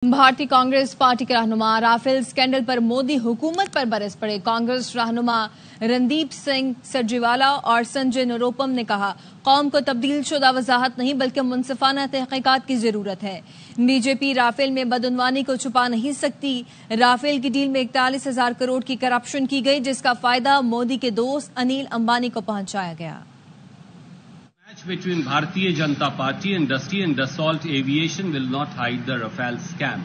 بھارتی کانگریس پارٹی کے رہنما رافیل اسکینڈل پر مودی حکومت پر برس پڑے۔ کانگریس رہنما رندیپ سنگھ سرجیوالا اور سنجے نروپم نے کہا، قوم کو تبدیل شدہ وضاحت نہیں بلکہ منصفانہ تحقیقات کی ضرورت ہے۔ بی جے پی رافیل میں بدعنوانی کو چھپا نہیں سکتی۔ رافیل کی ڈیل میں 41,000 کروڑ کی کرپشن کی گئی، جس کا فائدہ مودی کے دوست انیل امبانی کو پہنچایا گیا۔ Between Bharatiya Janata Party industry and Dassault Aviation will not hide the Rafale scam.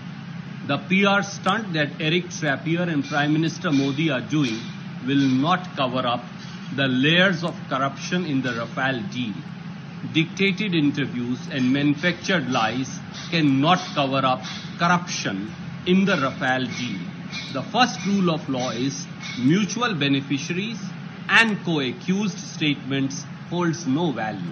The PR stunt that Eric Trappier and Prime Minister Modi are doing will not cover up the layers of corruption in the Rafale deal. Dictated interviews and manufactured lies cannot cover up corruption in the Rafale deal. The first rule of law is mutual beneficiaries and co-accused statements holds no value.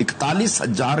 41,000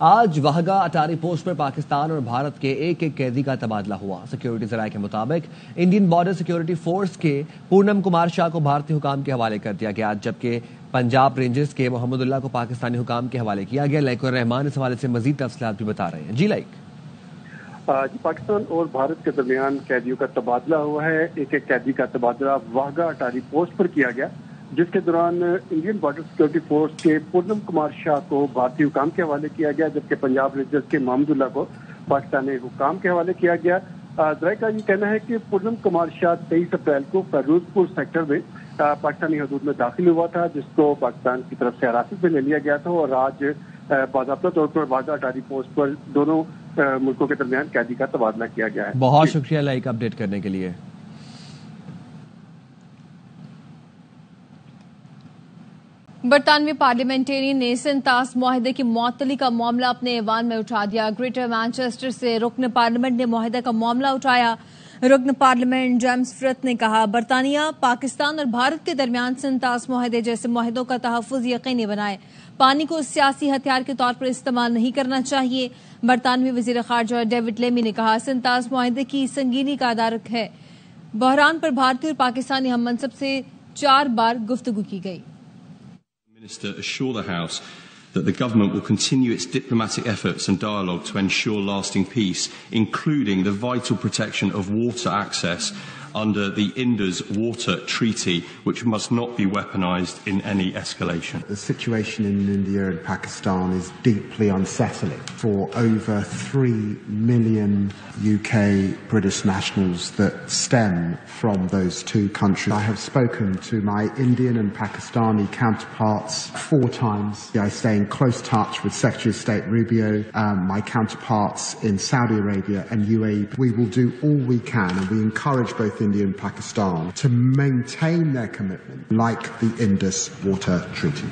آج واہگہ اٹاری post پر پاکستان اور بھارت کے ایک قیدی کا تبادلہ ہوا۔ Security ذرائع کے مطابق انڈین بارڈر سیکیورٹی فورس کے پورنم کمار شاہ کو بھارتی حکام کے حوالے کر دیا گیا، جبکہ پنجاب رینجرز کے محمد اللہ کو پاکستانی حکام کے حوالے کیا گیا۔ لائق الرحمان اس حوالے سے مزید تفصیلات بھی بتا رہے ہیں۔ جی لائق، پاکستان اور بھارت کے درمیان قیدیوں کا تبادلہ ہوا ہے۔ ایک قیدی کا تبادلہ واہگہ اٹاری پوسٹ پر کیا گیا، جس کے دوران انڈین بارڈر سیکورٹی فورس کے پورنم کمار شاہ کو بھارتی حکام کے حوالے کیا گیا، جبکہ پنجاب رینجرز کے محمد اللہ کو پاکستانی حکام کے حوالے کیا گیا۔ ذرائع کا یہ کہنا ہے کہ پورنم کمار شاہ 23 اپریل کو فیروز پور سیکٹر میں پاکستانی حدود میں داخل ہوا تھا، جس کو پاکستان کی طرف سے حراست میں لے لیا گیا تھا، اور آج باضابطہ طور پر واہگہ اٹاری پوسٹ پر دونوں ملکوں کے درمیان قیدی کا تبادلہ کیا گیا ہے۔ بہت شکریہ لائق اپڈیٹ کرنے کے لیے۔ برطانوی پارلیمنٹرین نے سنتاس معاہدے کی معطلی کا معاملہ اپنے ایوان میں اٹھا دیا۔ گریٹر مانچسٹر سے رکن پارلیمنٹ نے معاہدے کا معاملہ اٹھایا۔ رکن پارلیمنٹ جیمز فرتھ نے کہا، برطانیہ پاکستان اور بھارت کے درمیان سنتاس معاہدے جیسے معاہدوں کا تحفظ یقینی بنائے، پانی کو سیاسی ہتھیار کے طور پر استعمال نہیں کرنا چاہیے۔ برطانوی وزیر خارجہ ڈیوڈ لیمی نے کہا، سنتاس معاہدے کی سنگینی کا ادارک ہے۔ بحران پر بھارتی اور پاکستانی ہم منصب سے 4 بار گفتگو کی گئی۔ Minister assure the House that the government will continue its diplomatic efforts and dialogue to ensure lasting peace, including the vital protection of water access under the Indus Water Treaty, which must not be weaponized in any escalation. The situation in India and Pakistan is deeply unsettling for over 3 million UK British nationals that stem from those two countries. I have spoken to my Indian and Pakistani counterparts 4 times. I stay in close touch with Secretary of State Rubio, my counterparts in Saudi Arabia and UAE. We will do all we can, and we encourage both India and Pakistan to maintain their commitment like the Indus Water Treaty.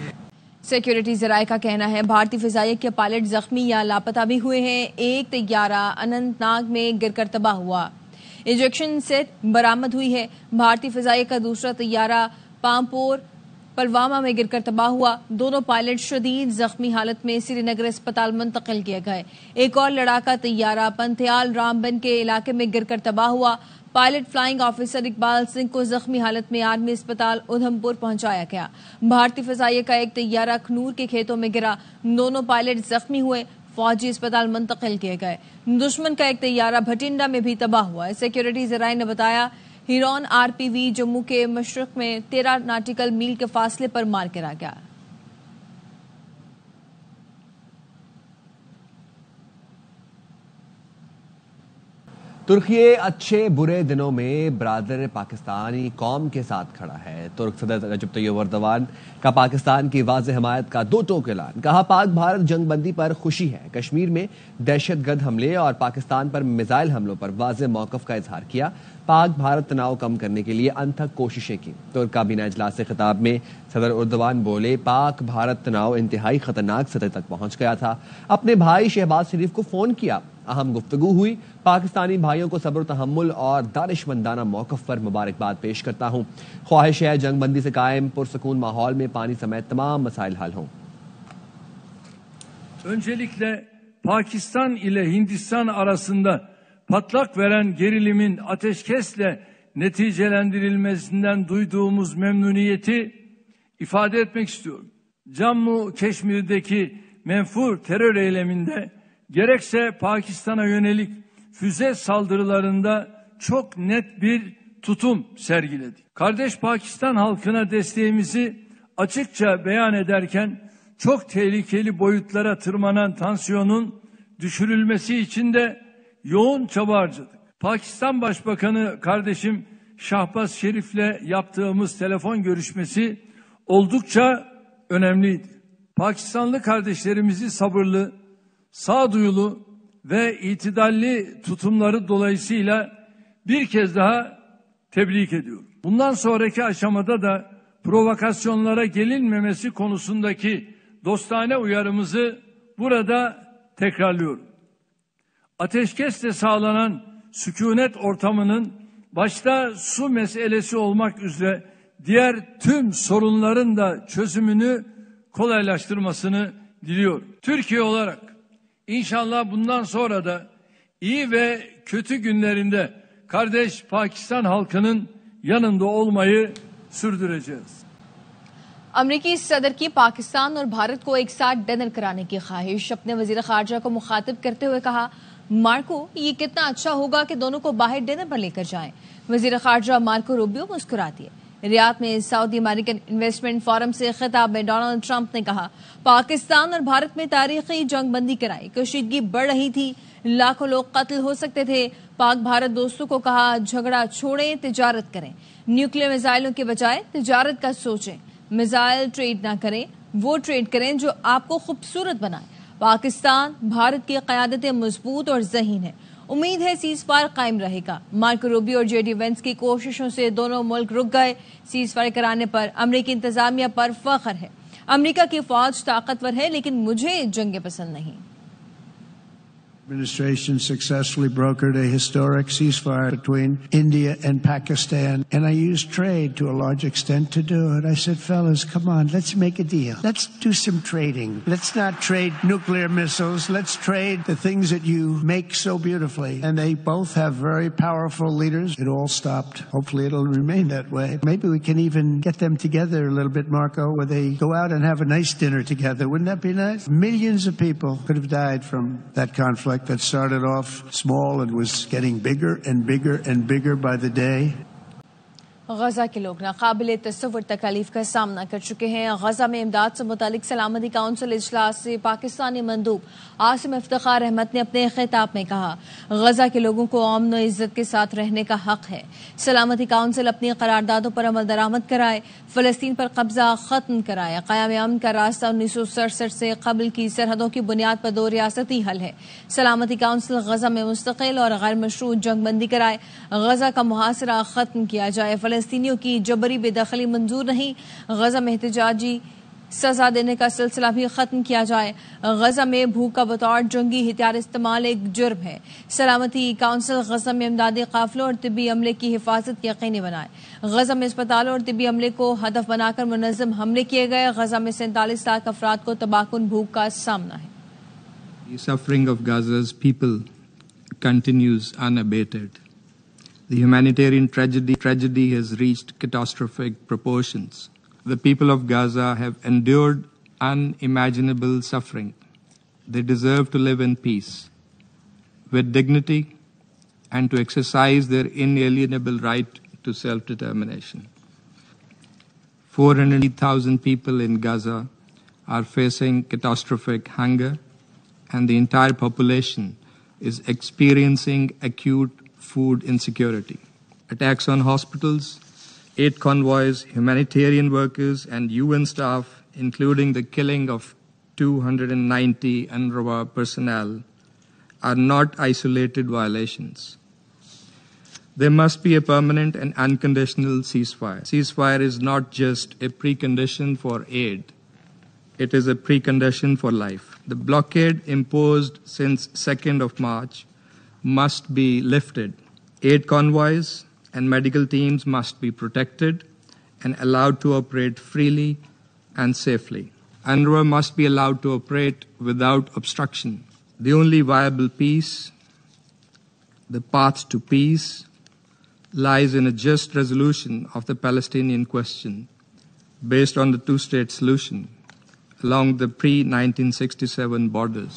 Security ذرائع کا کہنا ہے بھارتی فضائیہ کے pilot زخمی یا لاپتہ بھی ہوئے ہیں۔ ایک طیارہ اننت ناگ میں گر کر تباہ ہوا۔ ایجیکشن سیٹ برآمد ہوئی ہے۔ بھارتی فضائیہ کا دوسرا طیارہ پامپور پلوامہ میں گر کر تباہ ہوا۔ دونوں پائلٹ شدید زخمی حالت میں سری نگر اسپتال منتقل کیے گئے۔ ایک اور لڑاکا طیارہ پنتھیال رامبن کے علاقے میں گر کر تباہ ہوا۔ Pilot flying officer Iqbal Singh کو زخمی حالت میں آرمی اسپتال ادھمپور پہنچایا گیا۔ بھارتی فضائیہ کا ایک طیارہ اخنور کے کھیتوں میں گرا، دونوں پائلٹ زخمی ہوئے، فوجی اسپتال منتقل کیے گئے۔ دشمن کا ایک طیارہ بھٹنڈا میں بھی تباہ ہوا ہے۔ سیکیورٹی ذرائع نے بتایا ہیرون RPV جموں کے مشرق میں 13 ناٹیکل میل کے فاصلے پر مار گرا گیا۔ ترکی اچھے برے دنوں میں برادر پاکستانی قوم کے ساتھ کھڑا ہے. ترک صدر رجب طیب ایردوان کا پاکستان کی واضح حمایت کا دو ٹوک اعلان. کہا پاک بھارت جنگ بندی پر خوشی ہے. کشمیر میں دہشت گرد حملے اور پاکستان پر میزائل حملوں پر واضح موقف کا اظہار کیا. پاک بھارت تناؤ کم کرنے کے لیے انتھک کوششیں کی. ترک کابینہ اجلاس سے خطاب میں صدر ایردوان بولے پاک بھارت تناؤ انتہائی خطرناک سطح تک پہنچ گیا تھا. اپنے بھائی شہباز شریف کو فون کیا. اہم گفتگو ہوئی. پاکستانی بھائیوں کو صبر و تحمل اور دانش مندانہ موقف پر مبارکباد پیش کرتا ہوں. خواہش ہے جنگ بندی سے قائم پرسکون ماحول میں پانی سمیت تمام مسائل حل hوں. Öncelikle Pakistan ile Hindistan arasında patlak veren gerilimin ateşkesle neticelendirilmesinden duyduğumuz memnuniyeti ifade etmek istiyorum. Cammu Keşmir'deki menfur terör eyleminde gerekse Pakistan'a yönelik füze saldırılarında çok net bir tutum sergiledik. Kardeş Pakistan halkına desteğimizi açıkça beyan ederken çok tehlikeli boyutlara tırmanan tansiyonun düşürülmesi için de yoğun çaba harcadık. Pakistan Başbakanı kardeşim Şahbaz Şerif'le yaptığımız telefon görüşmesi oldukça önemliydi. Pakistanlı kardeşlerimizi sabırlı, sağduyulu ve itidalli tutumları dolayısıyla bir kez daha tebrik ediyorum. Bundan sonraki aşamada da provokasyonlara gelinmemesi konusundaki dostane uyarımızı burada tekrarlıyorum. Ateşkesle sağlanan sükunet ortamının başta su meselesi olmak üzere diğer tüm sorunların da çözümünü kolaylaştırmasını diliyorum. Türkiye olarak İnşallah bundan sonra da iyi ve kötü günlerinde kardeş Pakistan halkının yanında olmayı sürdüreceğiz. امریکی صدر کی پاکستان اور بھارت کو ایک ساتھ dinner کرانے کی خواہش. اپنے وزیر خارجہ کو مخاطب کرتے ہوئے کہا مارکو یہ کتنا اچھا ہوگا کہ دونوں کو باہر ڈنر پر لے کر جائیں. وزیر خارجہ مارکو روبیو مسکرا دیے. ریاض میں سعودی امریکن انویسٹمنٹ فورم سے خطاب میں ڈونلڈ ٹرمپ نے کہا پاکستان اور بھارت میں تاریخی جنگ بندی کرائی. کشیدگی بڑھ رہی تھی, لاکھوں لوگ قتل ہو سکتے تھے. پاک بھارت دوستوں کو کہا جھگڑا چھوڑیں, تجارت کریں. نیوکلیر میزائلوں کے بجائے تجارت کا سوچیں. میزائل ٹریڈ نہ کریں, وہ ٹریڈ کریں جو آپ کو خوبصورت بنائے. پاکستان بھارت کی قیادتیں مضبوط اور ذہین ہیں. امید ہے سیز فائر قائم رہے گا. مارکو روبیو اور جے ڈی وینس کی کوششوں سے دونوں ملک رک گئے. سیز فائر کرانے پر امریکی انتظامیہ پر فخر ہے. امریکہ کی فوج طاقتور ہے لیکن مجھے جنگیں پسند نہیں. Administration successfully brokered a historic ceasefire between India and Pakistan, and I used trade to a large extent to do it. I said, fellas, come on, let's make a deal. Let's do some trading. Let's not trade nuclear missiles. Let's trade the things that you make so beautifully. And they both have very powerful leaders. It all stopped. Hopefully it'll remain that way. Maybe we can even get them together a little bit, Marco, where they go out and have a nice dinner together. Wouldn't that be nice? Millions of people could have died from that conflict that started off small and was getting bigger and bigger and bigger by the day. Gaza کے لوگ ناقابل تصور تکالیف کا سامنا کر چکے ہیں. غزہ میں امداد سے متعلق سلامتی کونسل اجلاس سے پاکستانی مندوب عاصم افتخار احمد نے اپنے خطاب میں کہا غزہ کے لوگوں کو امن و عزت کے ساتھ رہنے کا حق ہے. سلامتی کونسل اپنی قراردادوں پر عمل درآمد کرائے, فلسطین پر قبضہ ختم کرائے. قیام امن کا راستہ 1967 سے قبل کی سرحدوں کی بنیاد پر 2 ریاستی حل ہے. سلامتی کونسل غزہ میں مستقل اور غیر مشروع جنگ بندی کرائے. غزہ کا محاصرہ ختم کیا جائے. فلسطینیوں کی جبری بے دخلی منظور نہیں. غزہ میں احتجاجی سزا دینے کا سلسلہ بھی ختم کیا جائے. غزہ میں بھوک کا بطور جنگی ہتھیار استعمال ایک جرم ہے. سلامتی کونسل غزہ میں امدادی قافلوں اور طبی عملے کی حفاظت یقینی بنائے. غزہ میں اسپتالوں اور طبی عملے کو ہدف بنا کر منظم حملے کیے گئے. غزہ میں 47 لاکھ افراد کو تباہ کن بھوک کا سامنا ہے. The suffering of Gaza's people continues unabated. The humanitarian tragedy has reached catastrophic proportions. The people of Gaza have endured unimaginable suffering. They deserve to live in peace, with dignity, and to exercise their inalienable right to self-determination. 400,000 people in Gaza are facing catastrophic hunger, and the entire population is experiencing acute food insecurity. Attacks on hospitals, aid convoys, humanitarian workers, and UN staff, including the killing of 290 UNRWA personnel, are not isolated violations. There must be a permanent and unconditional ceasefire. Ceasefire is not just a precondition for aid. It is a precondition for life. The blockade imposed since 2nd of March must be lifted. Aid convoys and medical teams must be protected and allowed to operate freely and safely. UNRWA must be allowed to operate without obstruction. The only viable peace, the path to peace, lies in a just resolution of the Palestinian question based on the two-state solution along the pre-1967 borders.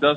10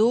2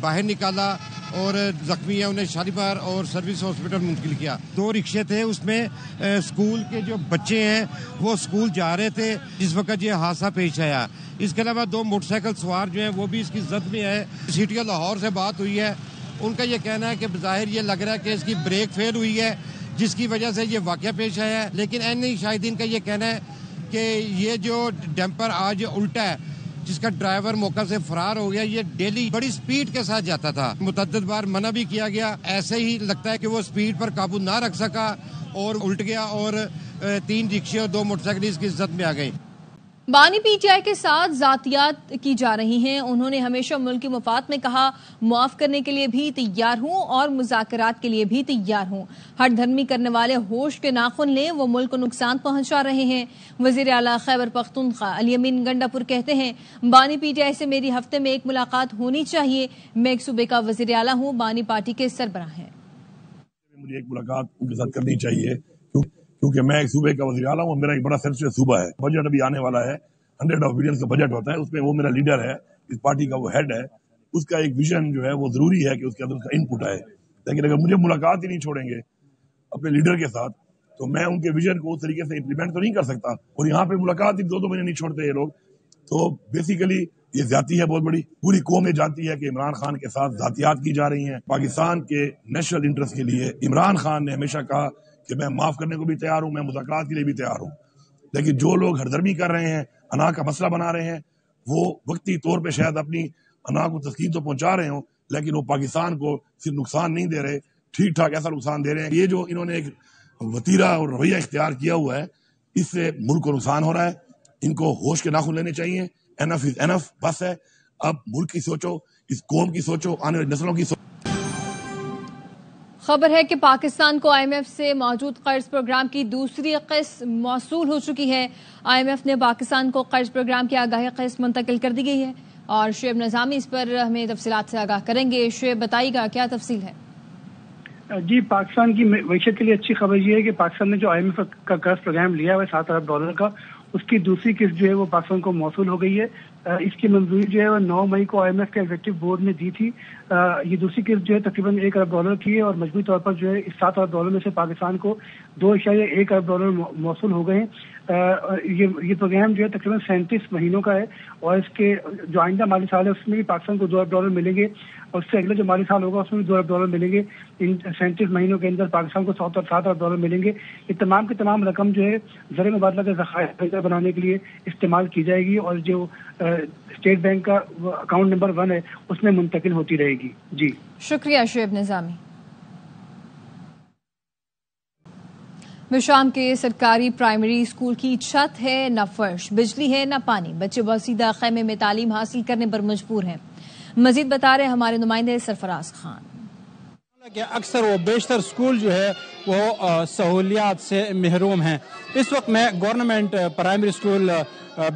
باہر نکالا اور زخمی ہیں انہیں شالیمار اور service hospital منتقل کیا. 2 رکشے تھے, اس میں اسکول کے جو بچے ہیں وہ اسکول جا رہے تھے جس وقت یہ حادثہ پیش آیا. اس کے علاوہ 2 موٹر سائیکل سوار جو ہیں وہ بھی اس کی زد میں ہے. سٹی آف لاہور سے بات ہوئی ہے, ان کا یہ کہنا ہے کہ بظاہر یہ لگ رہا ہے کہ اس کی بریک فیل ہوئی ہے جس کی وجہ سے یہ واقعہ پیش آیا ہے. لیکن این شاہدین کا یہ کہنا ہے کہ یہ جو ڈیمپر آج الٹا ہے جس کا ڈرائیور موقع سے فرار ہو گیا, یہ ڈیلی بڑی سپیڈ کے ساتھ جاتا تھا. متعدد بار منع بھی کیا گیا, ایسے ہی لگتا ہے کہ وہ سپیڈ پر قابو نہ رکھ سکا اور الٹ گیا اور 3 رکشے اور 2 موٹر سائیکل اس کی زد میں آ گئی. بانی پی ٹی آئی کے ساتھ ذاتیات کی جا رہی ہیں. انہوں نے ہمیشہ ملک کی مفاد میں کہا, معاف کرنے کے لیے بھی تیار ہوں اور مذاکرات کے لیے بھی تیار ہوں. ہر دھرمی کرنے والے ہوش کے ناخن لیں, وہ ملک کو نقصان پہنچا رہے ہیں. وزیر اعلیٰ خیبر پختونخوا الیمین گنڈا پور کہتے ہیں, بانی پی ٹی آئی سے میری ہفتے میں 1 ملاقات ہونی چاہیے. میں ایک صوبے کا وزیر اعلیٰ ہوں, بانی پارٹی کے سربراہ ہیں. مجھے 1 ملاقات ان کے ساتھ کرنی چاہیے کیونکہ میں ایک صوبے کا وزیر اعلیٰ ہوں, میرا ایک بڑا سینسٹیو صوبہ ہے. بجٹ ابھی آنے والا ہے, 100 بلین کا بجٹ ہوتا ہے, اس میں وہ میرا لیڈر ہے, اس پارٹی کا وہ ہیڈ ہے. اس کا ایک ویژن جو ہے وہ ضروری ہے کہ اس کے اندر اس کا انپٹ آئے. لیکن اگر مجھے ملاقات ہی نہیں چھوڑیں گے اپنے لیڈر کے ساتھ تو میں ان کے ویژن کو اس طریقے سے امپلیمنٹ تو نہیں کر سکتا. اور یہاں پہ ملاقات ہی 2 مہینے نہیں چھوڑتے یہ لوگ, تو بیسیکلی یہ زیادتی ہے بہت بڑی. پوری قوم یہ جانتی ہے کہ عمران خان کے ساتھ ذاتیات کی جا رہی ہیں. پاکستان کے نیشنل انٹرسٹ کے لیے عمران خان نے ہمیشہ کہا کہ میں معاف کرنے کو بھی تیار ہوں, میں مذاکرات کے لیے بھی تیار ہوں. لیکن جو لوگ ہردرمی کر رہے ہیں, انا کا مسئلہ بنا رہے ہیں, وہ وقتی طور پہ شاید اپنی انا کو تسکین تو پہنچا رہے ہوں, لیکن وہ پاکستان کو صرف نقصان نہیں دے رہے, ٹھیک ٹھاک ایسا نقصان دے رہے ہیں. یہ جو انہوں نے ایک وتیرہ اور رویہ اختیار کیا ہوا ہے, اس سے ملک کو نقصان ہو رہا ہے. ان کو ہوش کے ناخن لینے چاہیے. انف از انف, بس ہے. اب ملک کی سوچو, اس قوم کی سوچو, آنے والی نسلوں کی سوچو. خبر ہے کہ پاکستان کو آئی ایم ایف سے موجود قرض پروگرام کی دوسری قسط موصول ہو چکی ہے. آئی ایم ایف نے پاکستان کو قرض پروگرام کی آگاہی قسط منتقل کر دی گئی ہے اور شعیب نظامی اس پر ہمیں تفصیلات سے آگاہ کریں گے. شعیب بتائیے گا کیا تفصیل ہے؟ جی, پاکستان کی معیشت کے لیے اچھی خبر یہ ہے کہ پاکستان نے جو آئی ایم ایف کا قرض پروگرام لیا ہوا ہے $7 ارب کا, اس کی دوسری قسط جو ہے وہ پاکستان کو موصول ہو گئی ہے. اس کی منظوری جو ہے وہ 9 مئی کو آئی ایم ایف کے ایگزیکٹو بورڈ نے دی تھی. یہ دوسری قسط جو ہے تقریباً $1 ارب کی ہے اور مجموعی طور پر جو ہے اس $7 ارب میں سے پاکستان کو $2.1 ارب موصول ہو گئے ہیں. یہ پروگرام جو ہے تقریباً 37 مہینوں کا ہے اور اس کے جو آئندہ مالی سال ہے اس میں بھی پاکستان کو $2 ارب ملیں گے اور اس سے اگلا جو مالی سال ہوگا اس میں بھی $2 ارب ملیں گے. ان 37 مہینوں کے اندر پاکستان کو $7 ارب ملیں گے. یہ تمام کی تمام رقم جو ہے زر مبادلہ کے ذخائر بنانے کے لیے استعمال کی جائے گی اور جو اسٹیٹ بینک کا اکاؤنٹ نمبر 1 ہے اس میں منتقل ہوتی رہے گی. جی شکریہ شعیب نظامی. شام کے سرکاری پرائمری اسکول کی چھت ہے نہ فرش, بجلی ہے نہ پانی. بچے بسیدہ خیمے میں تعلیم حاصل کرنے پر مجبور ہیں. مزید بتا رہے ہمارے نمائندے سرفراز خان کہ اکثر و بیشتر اسکول جو ہے وہ سہولیات سے محروم ہیں. اس وقت میں گورنمنٹ پرائمری اسکول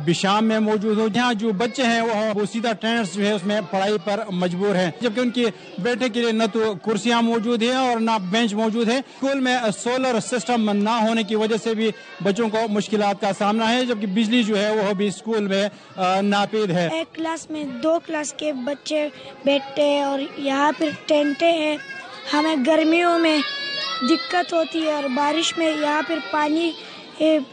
بشام میں موجود ہوں جہاں جو بچے ہیں وہ بوسیدہ ٹینٹس جو ہے اس میں پڑھائی پر مجبور ہیں, جبکہ ان کی بیٹھنے کے لیے نہ تو کرسیاں موجود ہیں اور نہ بینچ موجود ہیں. اسکول میں سولر سسٹم نہ ہونے کی وجہ سے بھی بچوں کو مشکلات کا سامنا ہے, جبکہ بجلی جو ہے وہ بھی اسکول میں ناپید ہے. ایک کلاس میں 2 کلاس کے بچے بیٹھتے ہیں اور یہاں پھر ٹینٹیں ہیں. ہمیں گرمیوں میں دقت ہوتی ہے اور بارش میں یہاں پھر پانی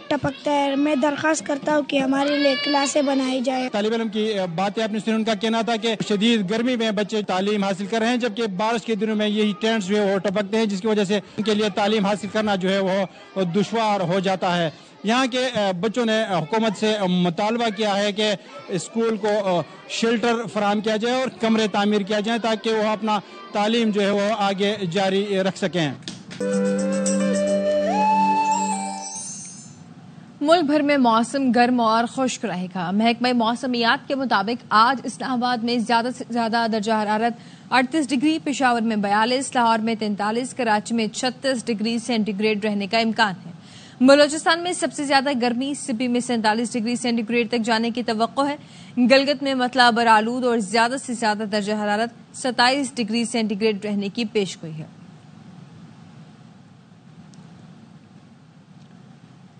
ٹپکتا ہے. میں درخواست کرتا ہوں کہ ہمارے لیے کلاسیں بنائی جائے. طالب علم کی باتیں اپنے سنیں, ان کا کہنا تھا کہ شدید گرمی میں بچے تعلیم حاصل کر رہے ہیں, جبکہ بارش کے دنوں میں یہی ٹینٹس جو ہے وہ ٹپکتے ہیں, جس کی وجہ سے ان کے لیے تعلیم حاصل کرنا جو ہے وہ دشوار ہو جاتا ہے. یہاں کے بچوں نے حکومت سے مطالبہ کیا ہے کہ اسکول کو شیلٹر فراہم کیا جائے اور کمرے تعمیر کیا جائیں تاکہ وہ اپنا تعلیم جو ہے وہ آگے جاری رکھ سکیں. ملک بھر میں موسم گرم اور خشک رہے گا. محکمہ موسمیات کے مطابق آج اسلام آباد میں زیادہ سے زیادہ درجہ حرارت 38 ڈگری, پشاور میں 42, لاہور میں 43, کراچی میں 36 ڈگری سینٹی گریڈ رہنے کا امکان ہے. بلوچستان میں سب سے زیادہ گرمی سپی میں 47 ڈگری سینٹی گریڈ تک جانے کی توقع ہے. گلگت میں مطلع برآلود اور زیادہ سے زیادہ درجہ حرارت 27 ڈگری سینٹی گریڈ رہنے کی پیش گوئی ہے.